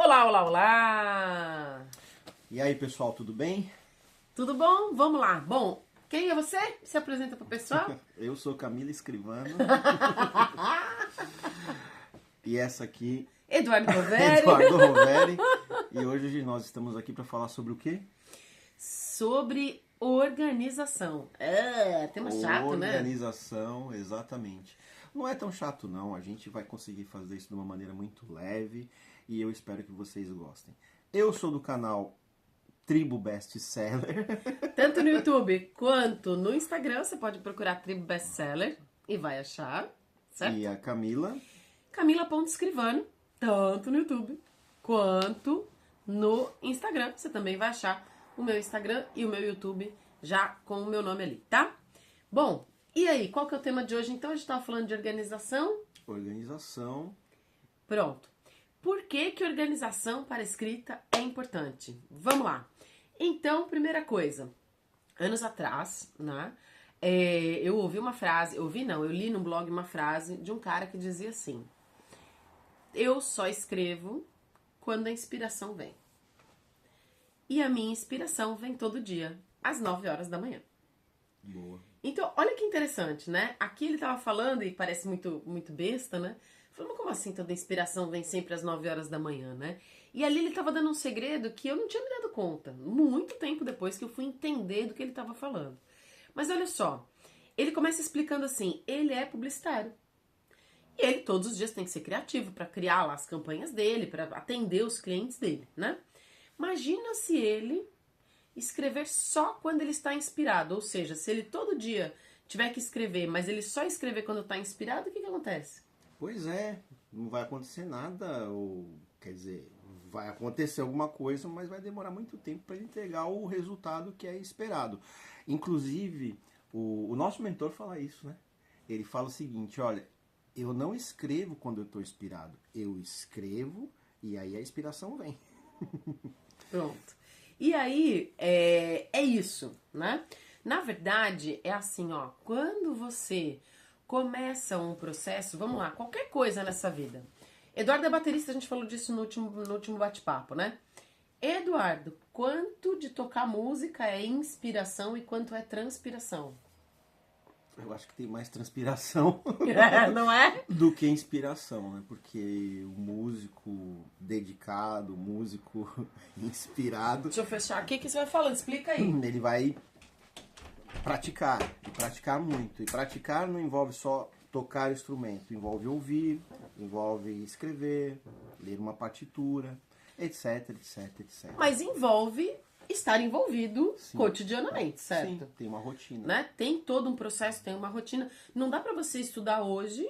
Olá, olá, olá! E aí, pessoal, tudo bem? Tudo bom? Vamos lá. Bom, quem é você? Se apresenta pro pessoal. Eu sou Camila Escrivano. E essa aqui Eduardo é Roveri. Eduardo Roveri. E hoje nós estamos aqui para falar sobre o quê? Sobre organização. Tema chato, né? Organização, exatamente. Não é tão chato não, a gente vai conseguir fazer isso de uma maneira muito leve e eu espero que vocês gostem. Eu sou do canal Tribo Best Seller. Tanto no YouTube quanto no Instagram, você pode procurar Tribo Best Seller e vai achar, certo? E a Camila. Camila.escrivano, tanto no YouTube quanto no Instagram. Você também vai achar o meu Instagram e o meu YouTube já com o meu nome ali, tá? Bom, e aí, qual que é o tema de hoje? Então, a gente tava falando de organização. Organização. Pronto. Por que que organização para escrita é importante? Vamos lá. Então, primeira coisa. Anos atrás, né? Eu ouvi uma frase, eu li no blog uma frase de um cara que dizia assim: eu só escrevo quando a inspiração vem. E a minha inspiração vem todo dia, às 9 horas da manhã. Boa. Então, olha que interessante, né? Aqui ele tava falando, e parece muito, muito besta, né? Falando, mas como assim toda inspiração vem sempre às 9 horas da manhã, né? E ali ele tava dando um segredo que eu não tinha me dado conta. Muito tempo depois que eu fui entender do que ele tava falando. Mas olha só, ele começa explicando assim, ele é publicitário. E ele todos os dias tem que ser criativo para criar lá as campanhas dele, para atender os clientes dele, né? Imagina se ele escrever só quando ele está inspirado, ou seja, se ele todo dia tiver que escrever, mas ele só escrever quando está inspirado, o que acontece? Pois é, não vai acontecer nada, ou quer dizer, vai acontecer alguma coisa, mas vai demorar muito tempo para ele entregar o resultado que é esperado. Inclusive, o nosso mentor fala isso, né? Ele fala o seguinte, olha, eu não escrevo quando eu estou inspirado, eu escrevo e aí a inspiração vem. Pronto. E aí, é isso, né? Na verdade, é assim, ó, quando você começa um processo, vamos lá, qualquer coisa nessa vida. Eduardo é baterista, a gente falou disso no último bate-papo, né? Eduardo, quanto de tocar música é inspiração e quanto é transpiração? Eu acho que tem mais transpiração Não é? do que inspiração, né? Porque o músico dedicado, o músico inspirado, Deixa eu fechar aqui que você vai falando, explica aí. ele vai praticar, e praticar muito. E praticar não envolve só tocar instrumento, envolve ouvir, envolve escrever, ler uma partitura, etc, etc, etc. Mas envolve estar envolvido Sim. cotidianamente, certo? Sim, tem uma rotina. Né? Tem todo um processo, tem uma rotina. Não dá pra você estudar hoje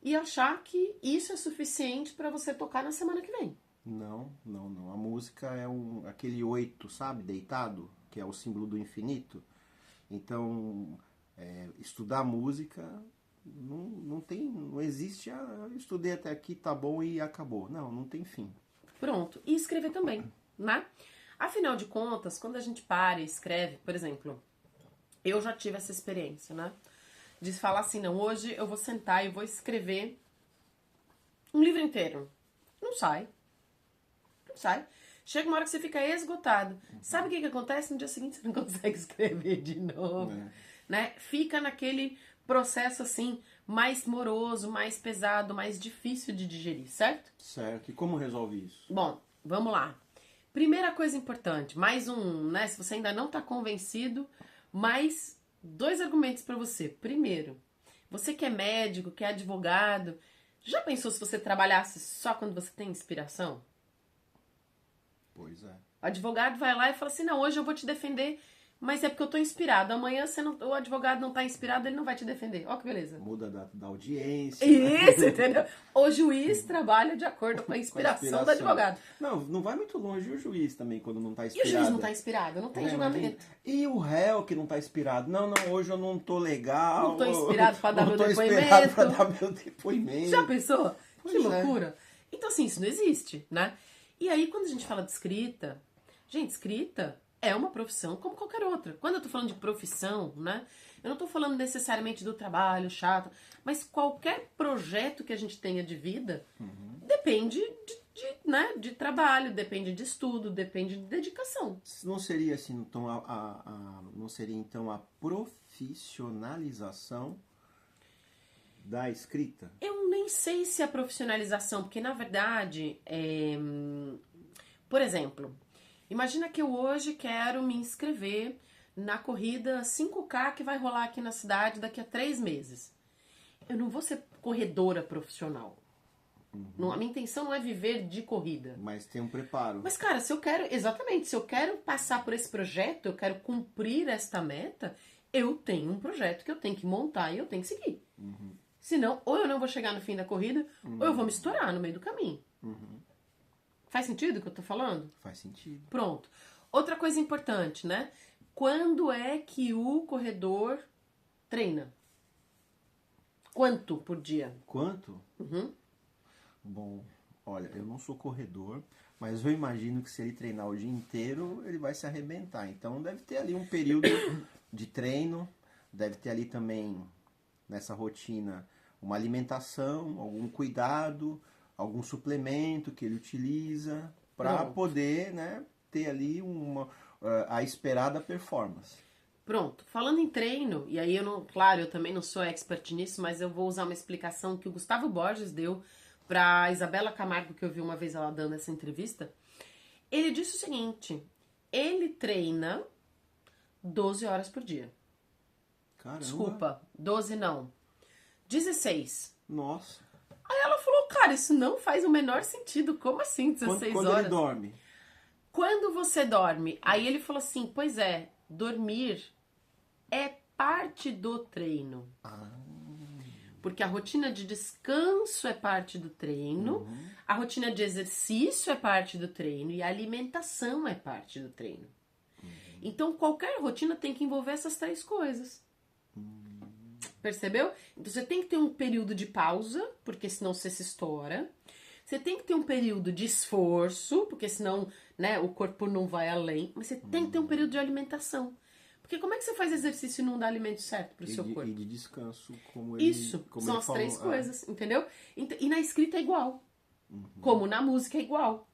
e achar que isso é suficiente pra você tocar na semana que vem. Não, não, não. A música é aquele 8, sabe? Deitado, que é o símbolo do infinito. Então, estudar música não existe, eu estudei até aqui, tá bom e acabou. Não tem fim. Pronto. E escrever também, né? Afinal de contas, quando a gente para e escreve, por exemplo, eu já tive essa experiência, né? De falar assim, não, hoje eu vou sentar e vou escrever um livro inteiro. Não sai. Não sai. Chega uma hora que você fica esgotado. Sabe o que acontece? No dia seguinte você não consegue escrever de novo. Né? Fica naquele processo assim, mais moroso, mais pesado, mais difícil de digerir, certo? Certo. E como resolve isso? Bom, vamos lá. Primeira coisa importante, mais um, né? Se você ainda não tá convencido, mais 2 argumentos pra você. Primeiro, você que é médico, que é advogado, já pensou se você trabalhasse só quando você tem inspiração? Pois é. O advogado vai lá e fala assim, não, hoje eu vou te defender, mas é porque eu tô inspirado. Amanhã o advogado não tá inspirado, ele não vai te defender. Ó que beleza. Muda a data da audiência. Isso, entendeu? O juiz trabalha de acordo com a inspiração do advogado. Não vai muito longe o juiz também, quando não tá inspirado. E o juiz não tá inspirado, não tem julgamento. E o réu que não tá inspirado? Não, hoje eu não tô legal. Não tô inspirado pra dar meu depoimento. Não tô inspirado pra dar meu depoimento. Já pensou? Pois Que loucura. Então, assim, isso não existe, né? E aí, quando a gente fala de escrita, gente, escrita é uma profissão como qualquer outra. Quando eu tô falando de profissão, né? Eu não tô falando necessariamente do trabalho chato, mas qualquer projeto que a gente tenha de vida depende de trabalho, depende de estudo, depende de dedicação. Não seria assim, então, não seria então a profissionalização da escrita? Eu nem sei se é profissionalização, porque na verdade, por exemplo, imagina que eu hoje quero me inscrever na corrida 5K que vai rolar aqui na cidade daqui a 3 meses. Eu não vou ser corredora profissional. A minha intenção não é viver de corrida. Mas tem um preparo. Mas, cara, se eu quero passar por esse projeto, eu quero cumprir esta meta, eu tenho um projeto que eu tenho que montar e eu tenho que seguir. Senão, ou eu não vou chegar no fim da corrida, ou eu vou me estourar no meio do caminho. Faz sentido o que eu tô falando? Faz sentido. Pronto. Outra coisa importante, né? Quando é que o corredor treina? Quanto por dia? Quanto? Bom, olha, eu não sou corredor, mas eu imagino que se ele treinar o dia inteiro, ele vai se arrebentar. Então deve ter ali um período de treino, deve ter ali também, nessa rotina, uma alimentação, algum cuidado, algum suplemento que ele utiliza para poder, né, ter ali a esperada performance. Pronto, falando em treino, e aí eu também não sou expert nisso, mas eu vou usar uma explicação que o Gustavo Borges deu pra Isabela Camargo, que eu vi uma vez ela dando essa entrevista. Ele disse o seguinte: ele treina 12 horas por dia. Caramba. Desculpa, 12 não. 16. Nossa. Aí ela falou, cara, isso não faz o menor sentido. Como assim 16 Quando horas? ele dorme? Quando você dorme? Aí ele falou assim, pois é, dormir é parte do treino. Porque a rotina de descanso é parte do treino, a rotina de exercício é parte do treino e a alimentação é parte do treino. Então, qualquer rotina tem que envolver essas 3 coisas. Percebeu? Então, você tem que ter um período de pausa, porque senão você se estoura. Você tem que ter um período de esforço, porque senão, né, o corpo não vai além. Mas você tem que ter um período de alimentação. Porque como é que você faz exercício e não dá alimento certo pro seu corpo? E de descanso, como ele como são ele as falou, 3 coisas, entendeu? E na escrita é igual. Como na música é igual.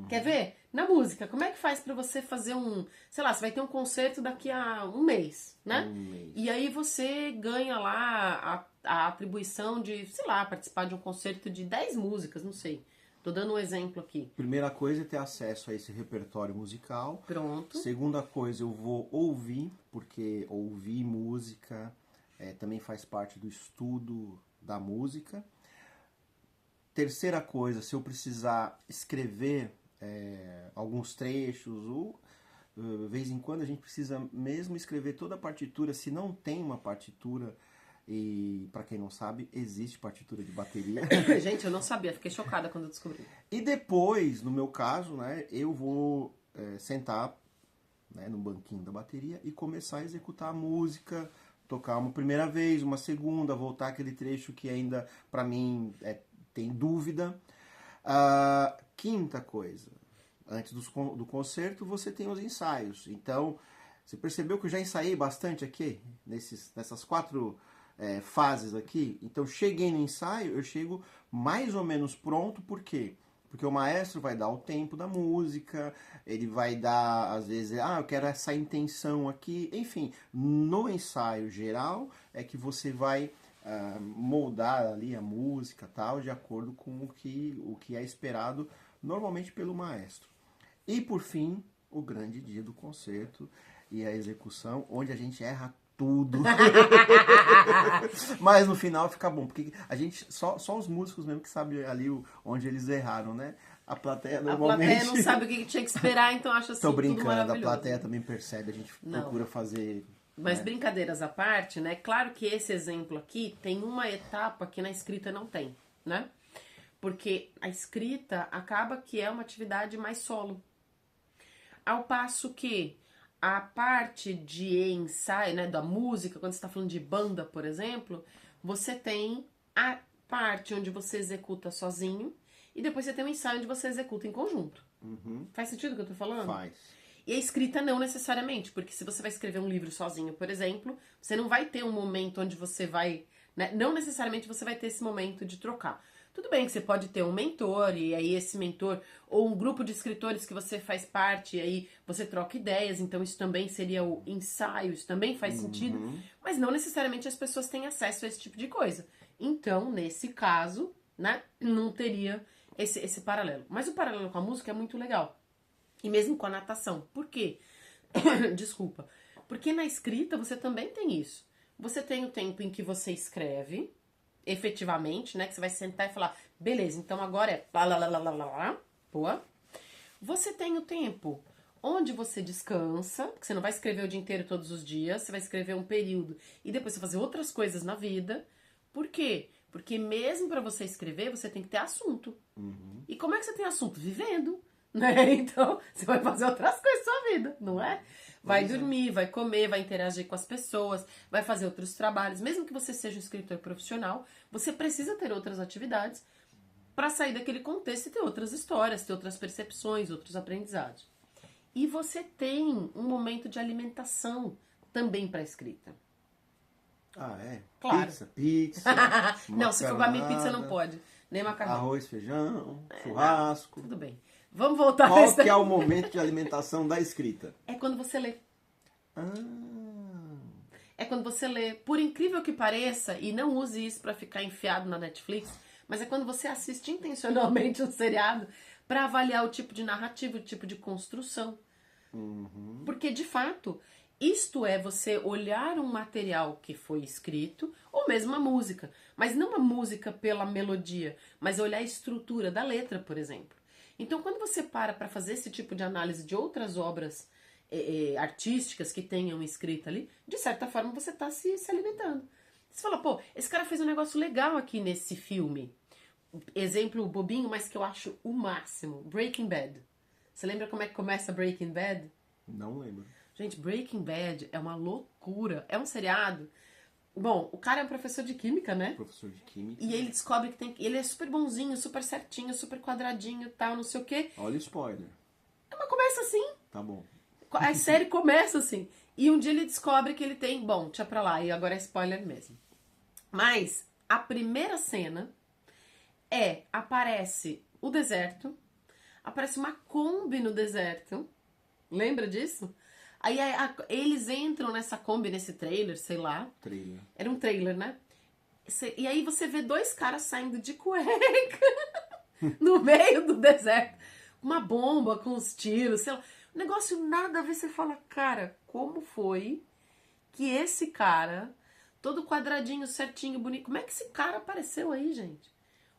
Quer ver? Na música, como é que faz pra você fazer sei lá, você vai ter um concerto daqui a um mês, né? E aí você ganha lá a atribuição de, sei lá, participar de um concerto de 10 músicas, não sei. Tô dando um exemplo aqui. Primeira coisa é ter acesso a esse repertório musical. Pronto. Segunda coisa, eu vou ouvir, porque ouvir música também faz parte do estudo da música. Terceira coisa, se eu precisar escrever alguns trechos, ou de vez em quando a gente precisa mesmo escrever toda a partitura, se não tem uma partitura. E, pra quem não sabe, existe partitura de bateria. Gente, eu não sabia, fiquei chocada quando eu descobri. E depois, no meu caso, né, eu vou sentar, né, no banquinho da bateria e começar a executar a música, tocar uma primeira vez, uma segunda, voltar aquele trecho que ainda, pra mim, tem dúvida. Quinta coisa, antes do concerto, você tem os ensaios. Então, você percebeu que eu já ensaiei bastante aqui, nessas 4... fases aqui. Então, cheguei no ensaio, eu chego mais ou menos pronto, por quê? Porque o maestro vai dar o tempo da música, ele vai dar, às vezes, eu quero essa intenção aqui, enfim, no ensaio geral é que você vai moldar ali a música, tal, de acordo com o que é esperado normalmente pelo maestro. E, por fim, o grande dia do concerto e a execução, onde a gente erra tudo. Mas no final fica bom, porque a gente só os músicos mesmo que sabem ali onde eles erraram, né? A plateia normalmente... A plateia não sabe o que tinha que esperar, então acha assim, Tô brincando, tudo maravilhoso. a plateia também percebe, a gente procura fazer... Mas brincadeiras à parte, né? Claro que esse exemplo aqui tem uma etapa que na escrita não tem, né? Porque a escrita acaba que é uma atividade mais solo. Ao passo que a parte de ensaio, né, da música, quando você está falando de banda, por exemplo, você tem a parte onde você executa sozinho e depois você tem o ensaio onde você executa em conjunto. Faz sentido o que eu tô falando? Faz. E a escrita não necessariamente, porque se você vai escrever um livro sozinho, por exemplo, você não vai ter um momento onde você vai... né, não necessariamente você vai ter esse momento de trocar. Tudo bem que você pode ter um mentor, e aí esse mentor, ou um grupo de escritores que você faz parte, e aí você troca ideias, então isso também seria o ensaio, isso também faz sentido, mas não necessariamente as pessoas têm acesso a esse tipo de coisa. Então, nesse caso, né, não teria esse paralelo. Mas o paralelo com a música é muito legal. E mesmo com a natação. Por quê? Desculpa. Porque na escrita você também tem isso. Você tem o tempo em que você escreve, efetivamente, né? Que você vai sentar e falar, beleza, então agora é lá, lá, lá, lá, lá, lá, boa. Você tem o tempo onde você descansa, porque você não vai escrever o dia inteiro todos os dias, você vai escrever um período e depois você fazer outras coisas na vida. Por quê? Porque mesmo para você escrever, você tem que ter assunto. E como é que você tem assunto? Vivendo, né? Então, você vai fazer outras coisas na sua vida, não é? Vai dormir, vai comer, vai interagir com as pessoas, vai fazer outros trabalhos. Mesmo que você seja um escritor profissional, você precisa ter outras atividades para sair daquele contexto e ter outras histórias, ter outras percepções, outros aprendizados. E você tem um momento de alimentação também para a escrita. Ah, é? Claro. Pizza. Não, se for pra mim, pizza não macarronada, pode. Nem macarrão. Arroz, feijão, churrasco. Tudo bem. Vamos voltar Qual nesse que é o momento de alimentação da escrita? É quando você lê. Ah, É quando você lê. Por incrível que pareça, e não use isso pra ficar enfiado na Netflix, mas é quando você assiste intencionalmente um seriado pra avaliar o tipo de narrativa, o tipo de construção. Porque, de fato, isto é você olhar um material que foi escrito, ou mesmo uma música. Mas não uma música pela melodia, mas olhar a estrutura da letra, por exemplo. Então, quando você para fazer esse tipo de análise de outras obras artísticas que tenham escrita ali, de certa forma você está se alimentando. Você fala, pô, esse cara fez um negócio legal aqui nesse filme. Exemplo bobinho, mas que eu acho o máximo. Breaking Bad. Você lembra como é que começa Breaking Bad? não lembro. Gente, Breaking Bad é uma loucura. É um seriado. Bom, o cara é um professor de química, né? Professor de química. E ele descobre que tem. Ele é super bonzinho, super certinho, super quadradinho e tal, não sei o quê. Olha o spoiler. Mas começa assim. Tá bom. A série começa assim. E um dia ele descobre que ele tem. Bom, deixa pra lá. E agora é spoiler mesmo. Mas a primeira cena aparece o deserto. Aparece uma Kombi no deserto. Lembra disso? Aí eles entram nessa Kombi, nesse trailer, sei lá. Trailer. Era um trailer, né? E aí você vê dois caras saindo de cueca no meio do deserto. Uma bomba com os tiros, sei lá. Um negócio nada a ver. Você fala, cara, como foi que esse cara, todo quadradinho, certinho, bonito, como é que esse cara apareceu aí, gente?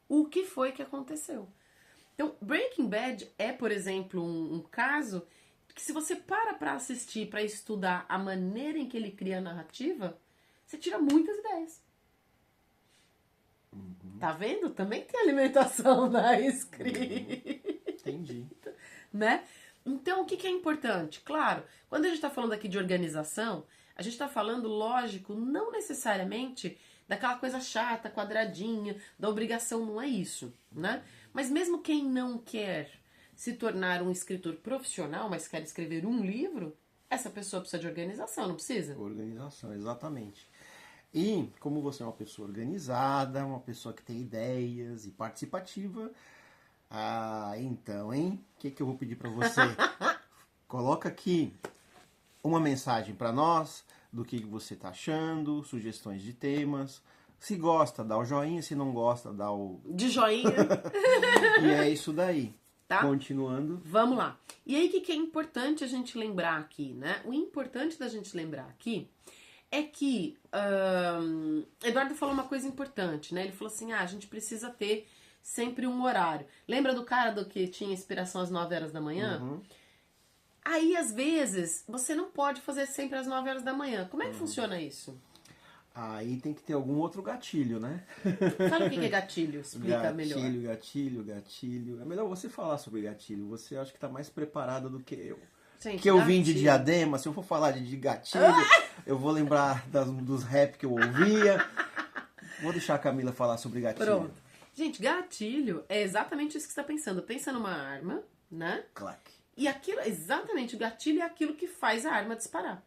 O que foi que aconteceu? Então, Breaking Bad é, por exemplo, um caso que se você pra assistir, pra estudar a maneira em que ele cria a narrativa, você tira muitas ideias. Tá vendo? Também tem alimentação na escrita. Entendi. Né? Então, o que é importante? Claro, quando a gente tá falando aqui de organização, a gente tá falando, lógico, não necessariamente daquela coisa chata, quadradinha, da obrigação, não é isso, né? Mas mesmo quem não quer se tornar um escritor profissional, mas quer escrever um livro, essa pessoa precisa de organização, não precisa? Organização, exatamente. E como você é uma pessoa organizada, uma pessoa que tem ideias e participativa, então, hein? O que eu vou pedir para você? Coloca aqui uma mensagem para nós do que você tá achando, sugestões de temas. Se gosta, dá o joinha. Se não gosta, dá o... De joinha. E é isso daí. Tá? Continuando. Vamos lá. E aí, o que é importante a gente lembrar aqui, né? O importante da gente lembrar aqui é que Eduardo falou uma coisa importante, né? Ele falou assim, a gente precisa ter sempre um horário. Lembra do cara do que tinha inspiração às 9 horas da manhã? Uhum. Aí, às vezes, você não pode fazer sempre às 9 horas da manhã. Como é que funciona isso? Aí tem que ter algum outro gatilho, né? Sabe o que é gatilho? Explica melhor. Gatilho. É melhor você falar sobre gatilho. Você acha que tá mais preparada do que eu. Gente, Que eu vim de gatilho. Diadema. Se eu for falar de gatilho, eu vou lembrar dos rap que eu ouvia. Vou deixar a Camila falar sobre gatilho. Pronto. Gente, gatilho é exatamente isso que você está pensando. Pensa numa arma, né? Clac. E aquilo, exatamente, o gatilho é aquilo que faz a arma disparar.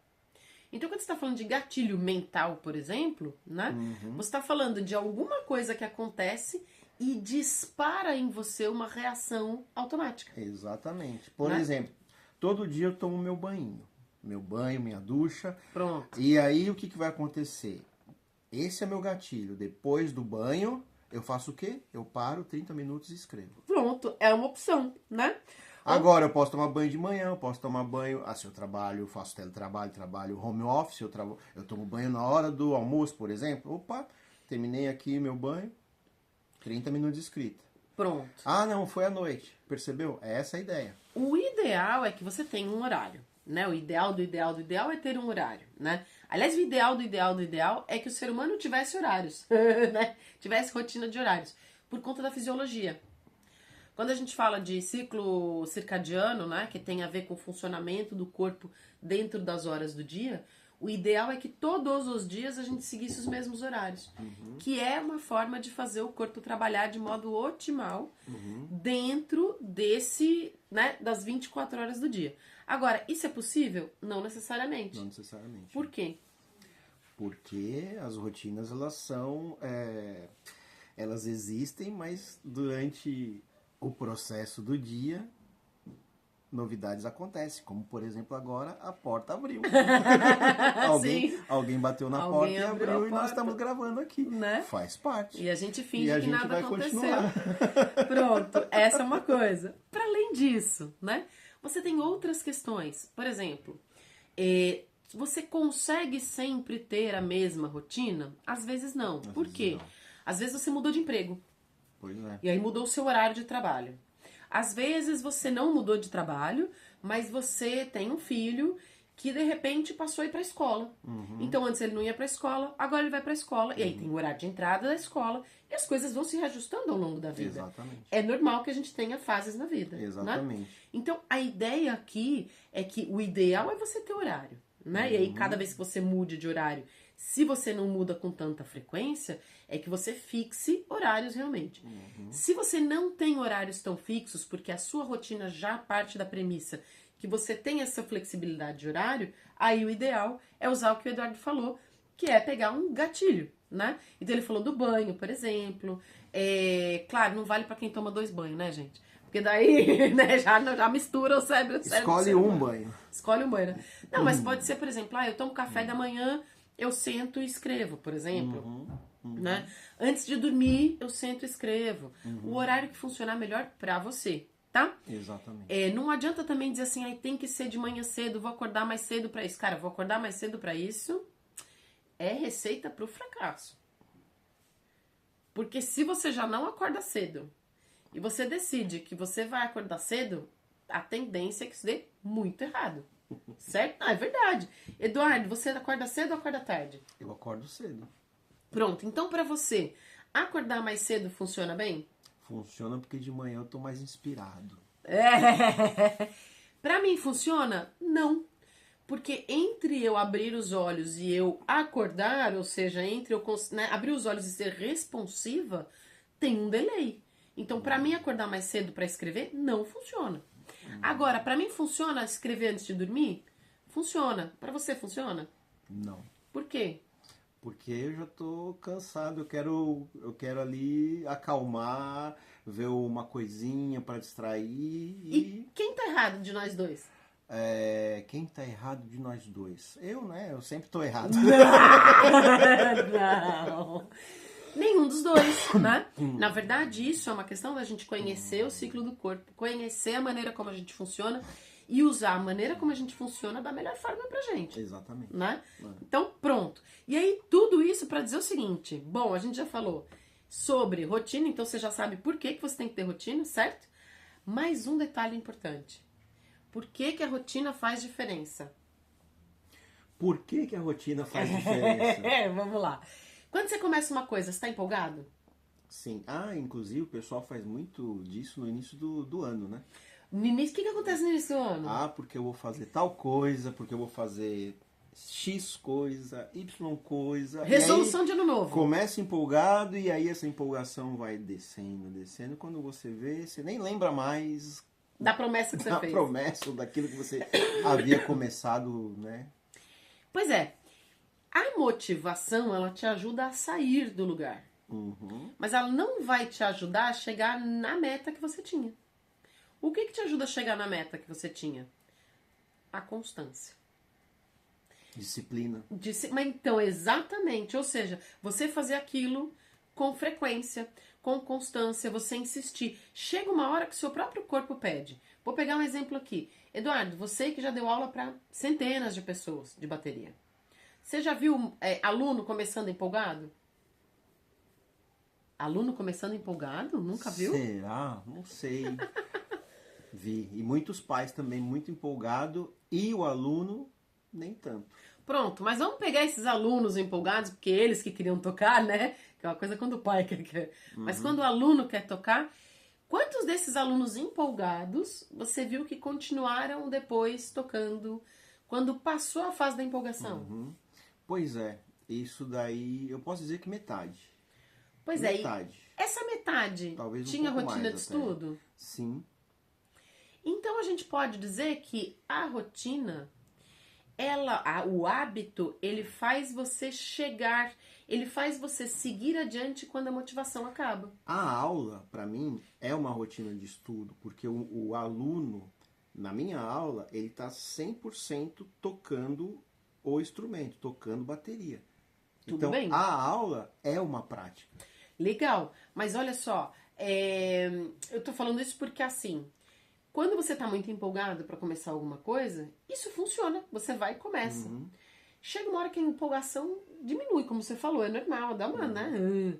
Então, quando você está falando de gatilho mental, por exemplo, né? Você está falando de alguma coisa que acontece e dispara em você uma reação automática. Exatamente. Por Né? exemplo, todo dia eu tomo meu banho. Meu banho, minha ducha. Pronto. E aí o que vai acontecer? Esse é meu gatilho. Depois do banho, eu faço o quê? Eu paro 30 minutos e escrevo. Pronto, é uma opção, né? Agora eu posso tomar banho de manhã, eu posso tomar banho, se eu trabalho, eu faço teletrabalho, trabalho home office, eu tomo banho na hora do almoço, por exemplo. Opa, terminei aqui meu banho, 30 minutos de escrita. Pronto. Ah, não, foi à noite. Percebeu? É essa a ideia. O ideal é que você tenha um horário, né? O ideal do ideal do ideal é ter um horário, né? Aliás, o ideal do ideal do ideal é que o ser humano tivesse horários, né? Tivesse rotina de horários, por conta da fisiologia. Quando a gente fala de ciclo circadiano, né, que tem a ver com o funcionamento do corpo dentro das horas do dia, o ideal é que todos os dias a gente seguisse os mesmos horários, que é uma forma de fazer o corpo trabalhar de modo otimal dentro desse, né, das 24 horas do dia. Agora, isso é possível? Não necessariamente. Não necessariamente. Por quê? Porque as rotinas, elas são... elas existem, mas durante o processo do dia, novidades acontecem. Como, por exemplo, agora a porta abriu. Alguém bateu na porta e abriu e nós estamos gravando aqui. Né? Faz parte. E a gente finge E a que gente nada vai aconteceu. continuar. Pronto, essa é uma coisa. Para além disso, né? Você tem outras questões. Por exemplo, você consegue sempre ter a mesma rotina? Às vezes não. Por quê? Às vezes você mudou de emprego. Pois é. E aí mudou o seu horário de trabalho. Às vezes você não mudou de trabalho, mas você tem um filho que de repente passou a ir para a escola. Então antes ele não ia para a escola, agora ele vai para a escola. E aí tem o horário de entrada da escola e as coisas vão se reajustando ao longo da vida. Exatamente. É normal que a gente tenha fases na vida. Exatamente. Né? Então a ideia aqui é que o ideal é você ter horário. Né? E aí cada vez que você mude de horário, se você não muda com tanta frequência, é que você fixe horários realmente. Se você não tem horários tão fixos, porque a sua rotina já parte da premissa que você tem essa flexibilidade de horário, aí o ideal é usar o que o Eduardo falou, que é pegar um gatilho, né? Então ele falou do banho, por exemplo. Claro, não vale pra quem toma 2 banhos, né, gente? Porque daí, né, já mistura o cérebro. Escolhe um banho. Escolhe um banho, né? Não, mas pode ser, por exemplo, eu tomo café da manhã, eu sento e escrevo, por exemplo. Né? Antes de dormir, eu sento e escrevo. O horário que funcionar melhor pra você, tá? Exatamente. Não adianta também dizer assim, tem que ser de manhã cedo, vou acordar mais cedo pra isso. Cara, vou acordar mais cedo pra isso é receita pro fracasso. Porque se você já não acorda cedo e você decide que você vai acordar cedo, a tendência é que isso dê muito errado. Certo? É verdade. Eduardo, você acorda cedo ou acorda tarde? Eu acordo cedo. Pronto, então pra você, acordar mais cedo funciona bem? Funciona porque de manhã eu tô mais inspirado. Pra mim funciona? Não. Porque entre eu abrir os olhos e eu acordar, ou seja, entre eu abrir os olhos e ser responsiva, tem um delay. Então, pra mim, acordar mais cedo pra escrever não funciona. Agora, pra mim funciona escrever antes de dormir? Funciona. Pra você funciona? Não. Por quê? Porque eu já tô cansado, eu quero ali acalmar, ver uma coisinha para distrair E quem tá errado de nós dois? Quem tá errado de nós dois? Eu, né? Eu sempre tô errado. Não. Nenhum dos dois, né? Na verdade, isso é uma questão da gente conhecer o ciclo do corpo, conhecer a maneira como a gente funciona e usar a maneira como a gente funciona da melhor forma pra gente. Exatamente. Né? Então, pronto. E aí, tudo isso pra dizer o seguinte. Bom, a gente já falou sobre rotina, então você já sabe por que você tem que ter rotina, certo? Mais um detalhe importante. Por que a rotina faz diferença? Por que a rotina faz diferença? Vamos lá. Quando você começa uma coisa, você tá empolgado? Sim. Inclusive o pessoal faz muito disso no início do ano, né? No início, o que acontece no início do ano? Porque eu vou fazer tal coisa, porque eu vou fazer X coisa, Y coisa. Resolução de ano novo. Começa empolgado e aí essa empolgação vai descendo, descendo. Quando você vê, você nem lembra mais da promessa que você fez. Da promessa ou daquilo que você havia começado, né? Pois é. A motivação, ela te ajuda a sair do lugar. Mas ela não vai te ajudar a chegar na meta que você tinha. O que te ajuda a chegar na meta que você tinha? A constância. Disciplina. Mas então, exatamente. Ou seja, você fazer aquilo com frequência, com constância, você insistir. Chega uma hora que o seu próprio corpo pede. Vou pegar um exemplo aqui. Eduardo, você que já deu aula para centenas de pessoas de bateria. Você já viu aluno começando empolgado? Aluno começando empolgado? Nunca viu? Será? Não sei. Vi. E muitos pais também muito empolgados e o aluno nem tanto. Pronto, mas vamos pegar esses alunos empolgados, porque eles que queriam tocar, né? Que é uma coisa quando o pai quer. Mas quando o aluno quer tocar, quantos desses alunos empolgados você viu que continuaram depois tocando quando passou a fase da empolgação? Pois é, isso daí eu posso dizer que metade. Pois metade. Essa metade Talvez um tinha pouco rotina de mais até. estudo? Sim. Então a gente pode dizer que a rotina, o hábito, ele faz você chegar, ele faz você seguir adiante quando a motivação acaba. A aula, para mim, é uma rotina de estudo, porque o aluno, na minha aula, ele está 100% tocando o instrumento, tocando bateria. Tudo então, bem. a aula é uma prática. Legal, mas olha só, eu tô falando isso porque assim, quando você tá muito empolgado para começar alguma coisa, isso funciona, você vai e começa. Chega uma hora que a empolgação diminui, como você falou, é normal, dá uma, né?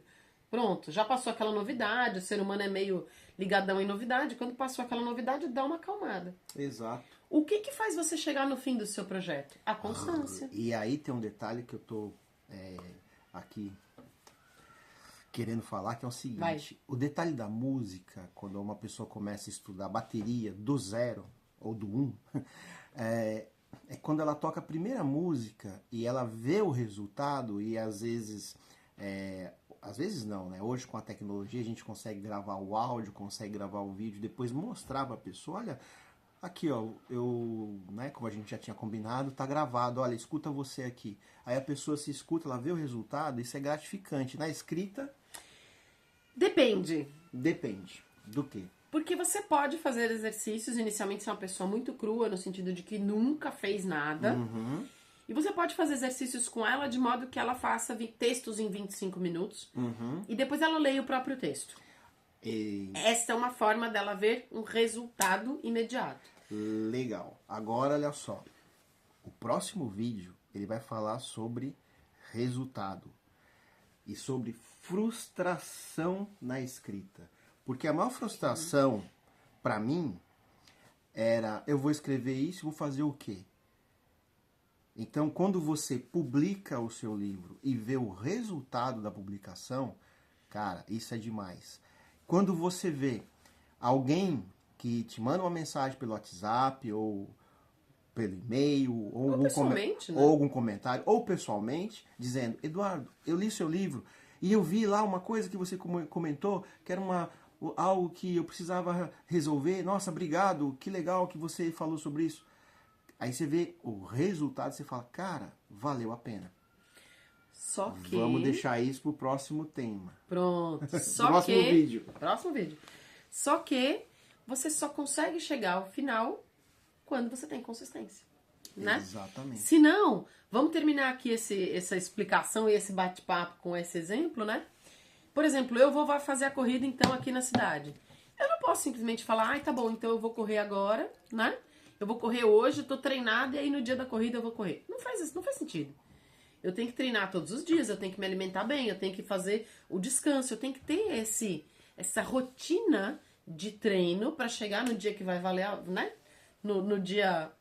Pronto, já passou aquela novidade, o ser humano é meio ligadão em novidade, quando passou aquela novidade, dá uma acalmada. Exato. O que faz você chegar no fim do seu projeto? A constância. E aí tem um detalhe que eu tô aqui querendo falar, que é o seguinte. Vai. O detalhe da música, quando uma pessoa começa a estudar bateria do 0 ou do 1, é quando ela toca a primeira música e ela vê o resultado e às vezes não, né? Hoje com a tecnologia a gente consegue gravar o áudio, consegue gravar o vídeo, depois mostrar pra pessoa, olha, aqui ó, né, como a gente já tinha combinado, tá gravado, olha, escuta você aqui. Aí a pessoa se escuta, ela vê o resultado, isso é gratificante. Na escrita... Depende. Depende. Do quê? Porque você pode fazer exercícios, inicialmente você é uma pessoa muito crua, no sentido de que nunca fez nada. E você pode fazer exercícios com ela de modo que ela faça textos em 25 minutos. E depois ela leia o próprio texto. Essa é uma forma dela ver um resultado imediato. Legal. Agora, olha só. O próximo vídeo, ele vai falar sobre resultado. E sobre frustração na escrita. Porque a maior frustração, pra mim, era, eu vou escrever isso e vou fazer o quê? Então, quando você publica o seu livro e vê o resultado da publicação, cara, isso é demais. Quando você vê alguém que te manda uma mensagem pelo WhatsApp ou pelo e-mail ou algum comentário, ou pessoalmente, dizendo, Eduardo, eu li seu livro e eu vi lá uma coisa que você comentou, que era algo que eu precisava resolver. Nossa, obrigado, que legal que você falou sobre isso. Aí você vê o resultado e você fala, cara, valeu a pena. Só que... Vamos deixar isso pro próximo tema. Pronto. Próximo vídeo. Só que você só consegue chegar ao final quando você tem consistência. Né? Exatamente. Se não, vamos terminar aqui essa explicação e esse bate-papo com esse exemplo, né? Por exemplo, eu vou fazer a corrida então aqui na cidade. Eu não posso simplesmente falar, ai, tá bom, então eu vou correr agora, né? Eu vou correr hoje, tô treinada e aí no dia da corrida eu vou correr. Não faz isso, não faz sentido. Eu tenho que treinar todos os dias, eu tenho que me alimentar bem, eu tenho que fazer o descanso, eu tenho que ter essa rotina de treino para chegar no dia que vai valer, né? No dia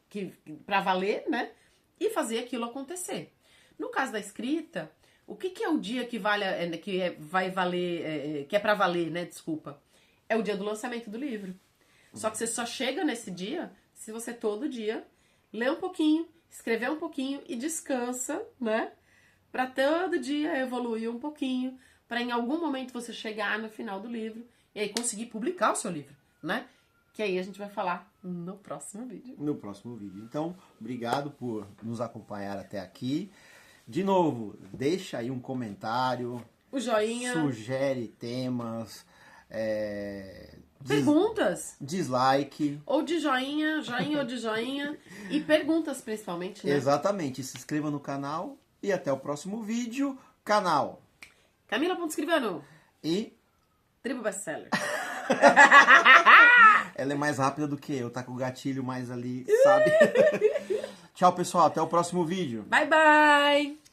que para valer, né? E fazer aquilo acontecer. No caso da escrita, o que é o dia que vai valer, que é para valer, né? Desculpa. É o dia do lançamento do livro. Só que você só chega nesse dia se você todo dia lê um pouquinho, escrever um pouquinho e descansa, né? Para todo dia evoluir um pouquinho, para em algum momento você chegar no final do livro e aí conseguir publicar o seu livro, né? Que aí a gente vai falar no próximo vídeo. No próximo vídeo. Então, obrigado por nos acompanhar até aqui. De novo, deixa aí um comentário, O joinha. Sugere temas, Perguntas. dislike. Ou de joinha ou de joinha. E perguntas principalmente, né? Exatamente. Se inscreva no canal e até o próximo vídeo. Canal. Camila.escrivano. E Tribo Bestseller. ela é mais rápida do que eu, tá com o gatilho mais ali, sabe? Tchau, pessoal. Até o próximo vídeo. Bye, bye.